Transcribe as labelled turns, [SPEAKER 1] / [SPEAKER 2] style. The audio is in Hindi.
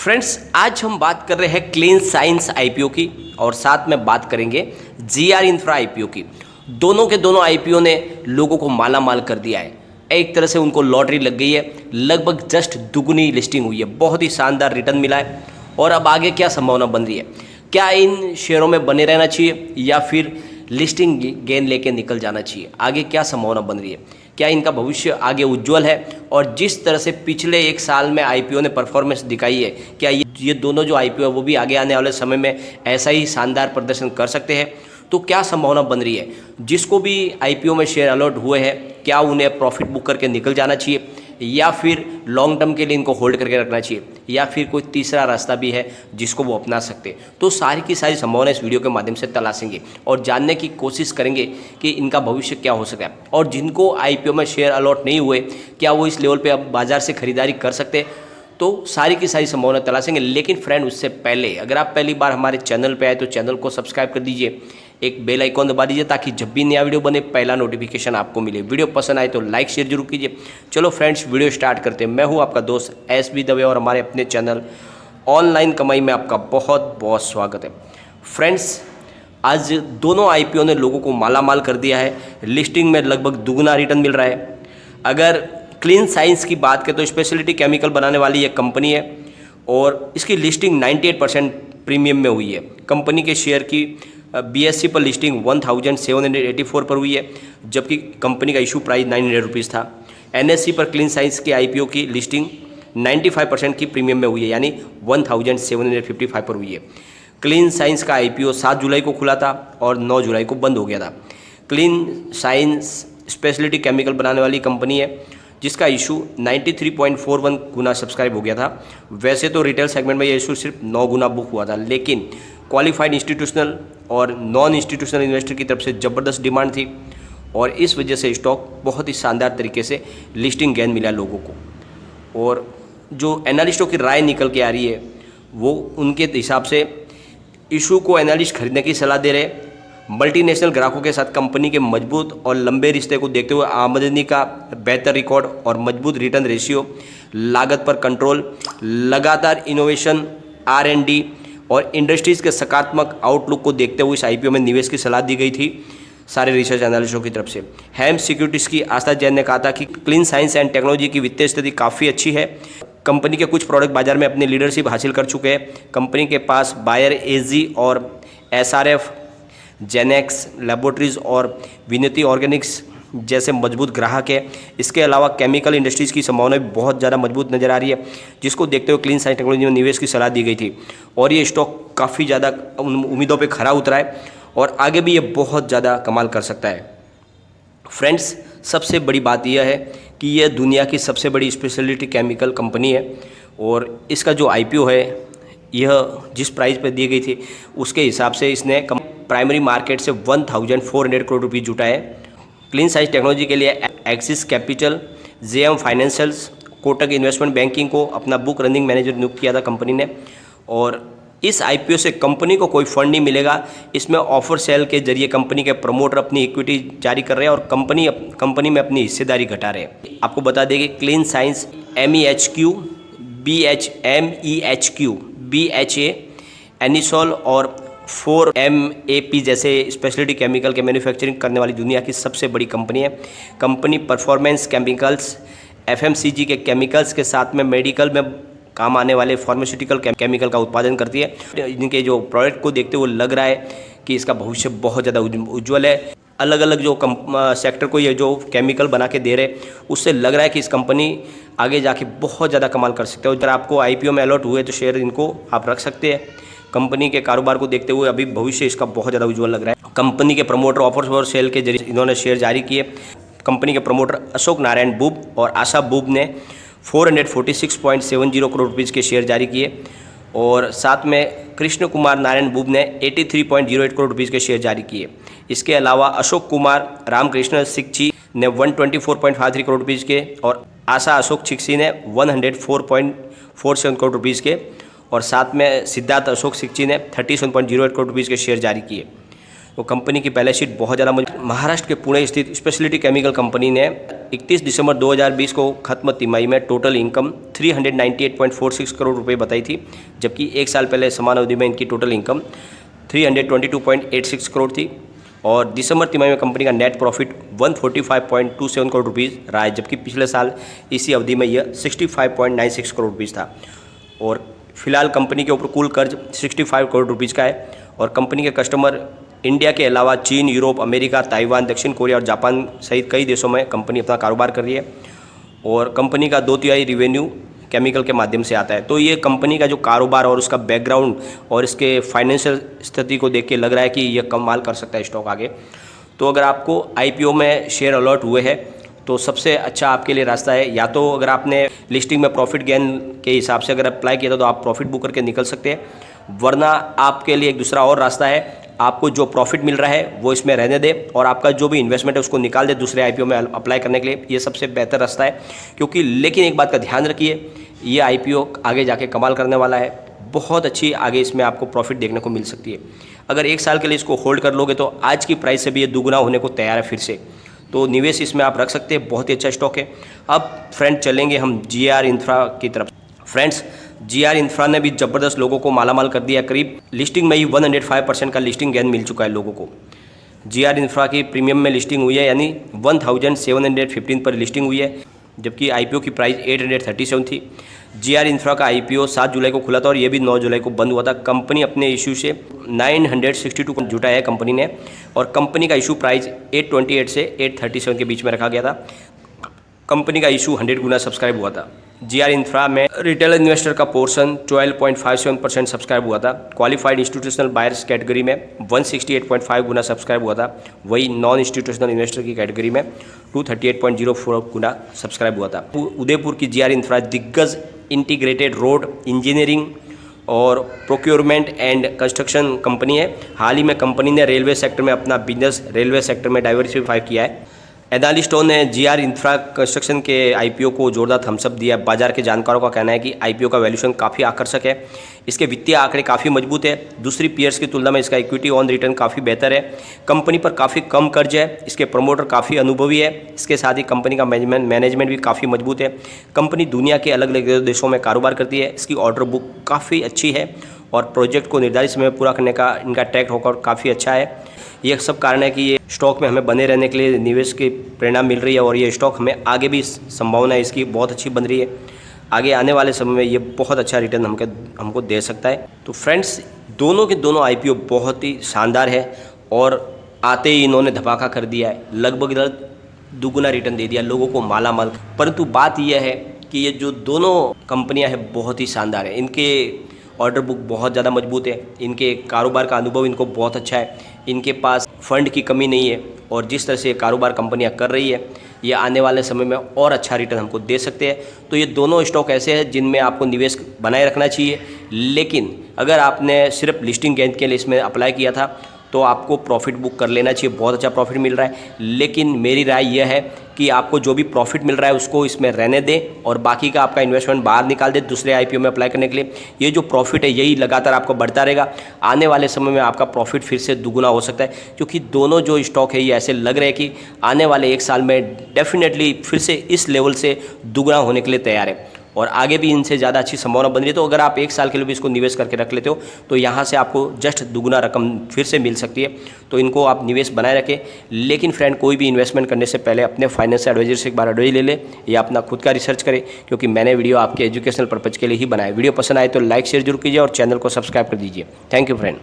[SPEAKER 1] फ्रेंड्स, आज हम बात कर रहे हैं क्लीन साइंस आईपीओ की और साथ में बात करेंगे जीआर इंफ्रा आईपीओ की। दोनों के दोनों आईपीओ ने लोगों को माला माल कर दिया है। एक तरह से उनको लॉटरी लग गई है, लगभग जस्ट दुगनी लिस्टिंग हुई है, बहुत ही शानदार रिटर्न मिला है। और अब आगे क्या संभावना बन रही है, क्या इन शेयरों में बने रहना चाहिए या फिर लिस्टिंग गेन लेके निकल जाना चाहिए, आगे क्या संभावना बन रही है, क्या इनका भविष्य आगे उज्जवल है। और जिस तरह से पिछले एक साल में आईपीओ ने परफॉर्मेंस दिखाई है, क्या ये दोनों जो आईपीओ है वो भी आगे आने वाले समय में ऐसा ही शानदार प्रदर्शन कर सकते हैं। तो क्या संभावना बन रही है, जिसको भी आईपीओ में शेयर अलॉट हुए हैं, क्या उन्हें प्रॉफिट बुक करके निकल जाना चाहिए या फिर लॉन्ग टर्म के लिए इनको होल्ड करके रखना चाहिए, या फिर कोई तीसरा रास्ता भी है जिसको वो अपना सकते हैं। तो सारी की सारी संभावना इस वीडियो के माध्यम से तलाशेंगे और जानने की कोशिश करेंगे कि इनका भविष्य क्या हो सका। और जिनको आईपीओ में शेयर अलॉट नहीं हुए, क्या वो इस लेवल पे अब बाजार से खरीदारी कर सकते हैं, तो सारी की सारी संभावना तलाशेंगे। लेकिन फ्रेंड, उससे पहले अगर आप पहली बार हमारे चैनल पे आए तो चैनल को सब्सक्राइब कर दीजिए, एक बेल आइकॉन दबा दीजिए ताकि जब भी नया वीडियो बने पहला नोटिफिकेशन आपको मिले। वीडियो पसंद आए तो लाइक शेयर जरूर कीजिए। चलो फ्रेंड्स, वीडियो स्टार्ट करते हैं। मैं हूं आपका दोस्त एसबी दवे और हमारे अपने चैनल ऑनलाइन कमाई में आपका बहुत बहुत स्वागत है। फ्रेंड्स, आज दोनों आईपीओ ने लोगों को माला माल कर दिया है। लिस्टिंग में लगभग दुगना रिटर्न मिल रहा है। अगर क्लीन साइंस की बात करें तो स्पेशलिटी केमिकल बनाने वाली ये कंपनी है और इसकी लिस्टिंग 98% प्रीमियम में हुई है। कंपनी के शेयर की बीएससी पर लिस्टिंग 1784 पर हुई है, जबकि कंपनी का इशू प्राइस 900 रुपीज़ था। एनएससी पर क्लीन साइंस के आईपीओ की लिस्टिंग 95% की प्रीमियम में हुई है, यानी 1755 पर हुई है। क्लीन साइंस का आईपीओ 7 जुलाई को खुला था और 9 जुलाई को बंद हो गया था। क्लीन साइंस स्पेशलिटी केमिकल बनाने वाली कंपनी है जिसका इशू 93.41 गुना सब्सक्राइब हो गया था। वैसे तो रिटेल सेगमेंट में ये इशू सिर्फ 9 गुना बुक हुआ था, लेकिन क्वालिफाइड इंस्टीट्यूशनल और नॉन इंस्टीट्यूशनल इन्वेस्टर की तरफ से ज़बरदस्त डिमांड थी और इस वजह से स्टॉक बहुत ही शानदार तरीके से लिस्टिंग गेन मिला लोगों को। और जो एनालिस्टों की राय निकल के आ रही है, वो उनके हिसाब से इशू को एनालिस्ट खरीदने की सलाह दे रहे। मल्टीनेशनल ग्राहकों के साथ कंपनी के मजबूत और लंबे रिश्ते को देखते हुए आमदनी का बेहतर रिकॉर्ड और मजबूत रिटर्न रेशियो, लागत पर कंट्रोल, लगातार इनोवेशन, R&D और इंडस्ट्रीज़ के सकारात्मक आउटलुक को देखते हुए इस आईपीओ में निवेश की सलाह दी गई थी सारे रिसर्च एनालिस्टों की तरफ से। हेम सिक्योरिटीज़ की आस्था जैन ने कहा था कि क्लीन साइंस एंड टेक्नोलॉजी की वित्तीय स्थिति काफ़ी अच्छी है। कंपनी के कुछ प्रोडक्ट बाजार में अपनी लीडरशिप हासिल कर चुके हैं। कंपनी के पास बायर एजी और SRF, जेनेक्स लैबोरेटरीज और विनती ऑर्गेनिक्स जैसे मजबूत ग्राहक है। इसके अलावा केमिकल इंडस्ट्रीज़ की संभावना भी बहुत ज़्यादा मजबूत नज़र आ रही है, जिसको देखते हुए क्लीन साइंस टेक्नोलॉजी में निवेश की सलाह दी गई थी और ये स्टॉक काफ़ी ज़्यादा उम्मीदों पे खरा उतरा है और आगे भी ये बहुत ज़्यादा कमाल कर सकता है। फ्रेंड्स, सबसे बड़ी बात यह है कि यह दुनिया की सबसे बड़ी स्पेशलिटी केमिकल कंपनी है और इसका जो आईपीओ है, यह जिस प्राइस पर दी गई थी उसके हिसाब से इसने प्राइमरी मार्केट से 1400 करोड़ रुपये जुटा है। क्लीन साइंस टेक्नोलॉजी के लिए axis capital, JM financials, Kotak investment banking को अपना बुक रनिंग मैनेजर नियुक्त किया था कंपनी ने। और इस आईपीओ से कंपनी को कोई फंड नहीं मिलेगा। इसमें ऑफर सेल के जरिए कंपनी के प्रमोटर अपनी इक्विटी जारी कर रहे हैं और कंपनी में अपनी हिस्सेदारी घटा रहे हैं। आपको बता दें कि clean science MEHQ, BHMEHQ, BHA, anisole और 4MAP जैसे स्पेशलिटी केमिकल के मैन्युफैक्चरिंग करने वाली दुनिया की सबसे बड़ी कंपनी है। कंपनी परफॉर्मेंस केमिकल्स, FMCG के केमिकल्स के साथ में मेडिकल में काम आने वाले फार्मास्यूटिकल केमिकल का उत्पादन करती है। इनके जो प्रोडक्ट को देखते हुए लग रहा है कि इसका भविष्य बहुत ज़्यादा उज्ज्वल है। अलग अलग जो सेक्टर को ये जो केमिकल बना के दे रहे, उससे लग रहा है कि इस कंपनी आगे जाके बहुत ज़्यादा कमाल कर सकते हो। अगर आपको आईपीओ में अलॉट हुए तो शेयर इनको आप रख सकते हैं। कंपनी के कारोबार को देखते हुए अभी भविष्य इसका बहुत ज़्यादा उज्ज्वल लग रहा है। कंपनी के प्रमोटर ऑफर और सेल के जरिए इन्होंने शेयर जारी किए। कंपनी के प्रमोटर अशोक नारायण बुब और आशा बुब ने 446.70 करोड़ रुपीज़ के शेयर जारी किए और साथ में कृष्ण कुमार नारायण बुब ने 83.08 करोड़ रुपीज़ के शेयर जारी किए। इसके अलावा अशोक कुमार रामकृष्ण सिक्ची ने 124.53 करोड़ रुपीज़ के और आशा अशोक सिक्ची ने 104.47 करोड़ रुपीज़ के और साथ में सिद्धार्थ अशोक सिक्ची ने 37.08 करोड़ रुपीज़ के शेयर जारी किए। वो कंपनी की बैलेंस शीट बहुत ज़्यादा मजबूत। महाराष्ट्र के पुणे स्थित स्पेशलिटी केमिकल कंपनी ने 31 दिसंबर 2020 को खत्म तिमाही में टोटल इनकम 398.46 करोड़ रुपए बताई थी, जबकि एक साल पहले समान अवधि में इनकी टोटल इनकम 322.86 करोड़ थी। और दिसंबर तिमाही में कंपनी का नेट प्रॉफिट 145.27 करोड़ रुपीज़ रहा है, जबकि पिछले साल इसी अवधि में यह 65.96 करोड़ रुपीज़ था। और फिलहाल कंपनी के ऊपर कुल कर्ज 65 करोड़ रुपीज़ का है। और कंपनी के कस्टमर इंडिया के अलावा चीन, यूरोप, अमेरिका, ताइवान, दक्षिण कोरिया और जापान सहित कई देशों में कंपनी अपना कारोबार कर रही है। और कंपनी का 2/3 रिवेन्यू केमिकल के माध्यम से आता है। तो ये कंपनी का जो कारोबार और उसका बैकग्राउंड और इसके फाइनेंशियल स्थिति को देख के लग रहा है कि ये कमाल कर सकता है स्टॉक आगे। तो अगर आपको आईपीओ में शेयर अलॉट हुए हैं तो सबसे अच्छा आपके लिए रास्ता है, या तो अगर आपने लिस्टिंग में प्रॉफिट गेन के हिसाब से अगर अप्लाई किया था तो आप प्रॉफिट बुक करके निकल सकते हैं, वरना आपके लिए एक दूसरा और रास्ता है, आपको जो प्रॉफिट मिल रहा है वो इसमें रहने दे और आपका जो भी इन्वेस्टमेंट है उसको निकाल दे दूसरे आईपीओ में अप्लाई करने के लिए। ये सबसे बेहतर रास्ता है, क्योंकि लेकिन एक बात का ध्यान रखिए, ये आईपीओ आगे जाके कमाल करने वाला है, बहुत अच्छी आगे इसमें आपको प्रॉफिट देखने को मिल सकती है। अगर एक साल के लिए इसको होल्ड कर लोगे तो आज की प्राइस से भी ये दुगुना होने को तैयार है फिर से, तो निवेश इसमें आप रख सकते हैं, बहुत ही अच्छा स्टॉक है। अब फ्रेंड चलेंगे हम जीआर इंफ्रा की तरफ। फ्रेंड्स, जीआर इंफ्रा ने भी ज़बरदस्त लोगों को मालामाल कर दिया, करीब लिस्टिंग में ही 105% का लिस्टिंग गेन मिल चुका है लोगों को। जीआर इंफ्रा की प्रीमियम में लिस्टिंग हुई है, यानी 1715 पर लिस्टिंग हुई है, जबकि आईपीओ की प्राइस 837 थी। जीआर इंफ्रा का आईपीओ 7 जुलाई को खुला था और ये भी 9 जुलाई को बंद हुआ था। कंपनी अपने इशू से 962 जुटा है कंपनी ने, और कंपनी का इशू प्राइस 828 से 837 के बीच में रखा गया था। कंपनी का इशू 100 गुना सब्सक्राइब हुआ था। जीआर इंफ्रा में रिटेल इन्वेस्टर का पोर्शन 12.57% सब्सक्राइब हुआ था। क्वालिफाइड इंस्टीट्यूशनल बायर्स कैटेगरी में 168.5 गुना सब्सक्राइब हुआ था। वही नॉन इंस्टीट्यूशनल इन्वेस्टर की कैटेगरी में 238.04 गुना सब्सक्राइब हुआ था। उदयपुर की जीआर इंफ्रा दिग्गज इंटीग्रेटेड रोड इंजीनियरिंग और प्रोक्योरमेंट एंड कंस्ट्रक्शन कंपनी है। हाल ही में कंपनी ने रेलवे सेक्टर में अपना बिजनेस रेलवे सेक्टर में डाइवर्सिफाई किया है। एनालिस्टों ने जीआर इंफ्रा कंस्ट्रक्शन के आईपीओ को जोरदार थम्सअप दिया। बाजार के जानकारों का कहना है कि आईपीओ का वैल्यूएशन काफ़ी आकर्षक है, इसके वित्तीय आंकड़े काफ़ी मजबूत है, दूसरी पीयर्स की तुलना में इसका इक्विटी ऑन रिटर्न काफ़ी बेहतर है, कंपनी पर काफ़ी कम कर्ज है, इसके प्रमोटर काफ़ी अनुभवी है, इसके साथ ही कंपनी का मैनेजमेंट भी काफ़ी मजबूत है। कंपनी दुनिया के अलग अलग देशों में कारोबार करती है, इसकी ऑर्डर बुक काफ़ी अच्छी है और प्रोजेक्ट को निर्धारित समय में पूरा करने का इनका ट्रैक रिकॉर्ड काफ़ी अच्छा है। ये सब कारण है कि ये स्टॉक में हमें बने रहने के लिए निवेश की प्रेरणा मिल रही है और ये स्टॉक हमें आगे भी संभावना है इसकी बहुत अच्छी बन रही है। आगे आने वाले समय में ये बहुत अच्छा रिटर्न हमको दे सकता है। तो फ्रेंड्स, दोनों के दोनों आईपीओ बहुत ही शानदार है और आते ही इन्होंने धमाका कर दिया है, लगभग दुगुना रिटर्न दे दिया, लोगों को माला माल। परंतु बात यह है कि ये जो दोनों कंपनियां हैं बहुत ही शानदार है, इनके ऑर्डर बुक बहुत ज़्यादा मजबूत है, इनके कारोबार का अनुभव इनको बहुत अच्छा है, इनके पास फंड की कमी नहीं है और जिस तरह से कारोबार कंपनियां कर रही है ये आने वाले समय में और अच्छा रिटर्न हमको दे सकते हैं। तो ये दोनों स्टॉक ऐसे हैं जिनमें आपको निवेश बनाए रखना चाहिए, लेकिन अगर आपने सिर्फ लिस्टिंग गेन के लिए इसमें अप्लाई किया था तो आपको प्रॉफिट बुक कर लेना चाहिए, बहुत अच्छा प्रॉफिट मिल रहा है। लेकिन मेरी राय यह है कि आपको जो भी प्रॉफिट मिल रहा है उसको इसमें रहने दें और बाकी का आपका इन्वेस्टमेंट बाहर निकाल दें दूसरे आईपीओ में अप्लाई करने के लिए। ये जो प्रॉफिट है यही लगातार आपको बढ़ता रहेगा, आने वाले समय में आपका प्रॉफिट फिर से दुगुना हो सकता है, क्योंकि दोनों जो स्टॉक है ये ऐसे लग रहे हैं कि आने वाले 1 साल में डेफिनेटली फिर से इस लेवल से दुगुना होने के लिए तैयार है और आगे भी इनसे ज़्यादा अच्छी संभावना बन रही है। तो अगर आप 1 साल के लिए भी इसको निवेश करके रख लेते हो तो यहाँ से आपको जस्ट दुगुना रकम फिर से मिल सकती है, तो इनको आप निवेश बनाए रखें। लेकिन फ्रेंड, कोई भी इन्वेस्टमेंट करने से पहले अपने फाइनेंशियल एडवाइजर से एक बार एडवाइस ले ले या अपना खुद का रिसर्च करें, क्योंकि मैंने वीडियो आपके एजुकेशनल पर्पज़ के लिए ही बनाया। वीडियो पसंद आए तो लाइक शेयर जरूर कीजिए और चैनल को सब्सक्राइब कर दीजिए। Thank you friend.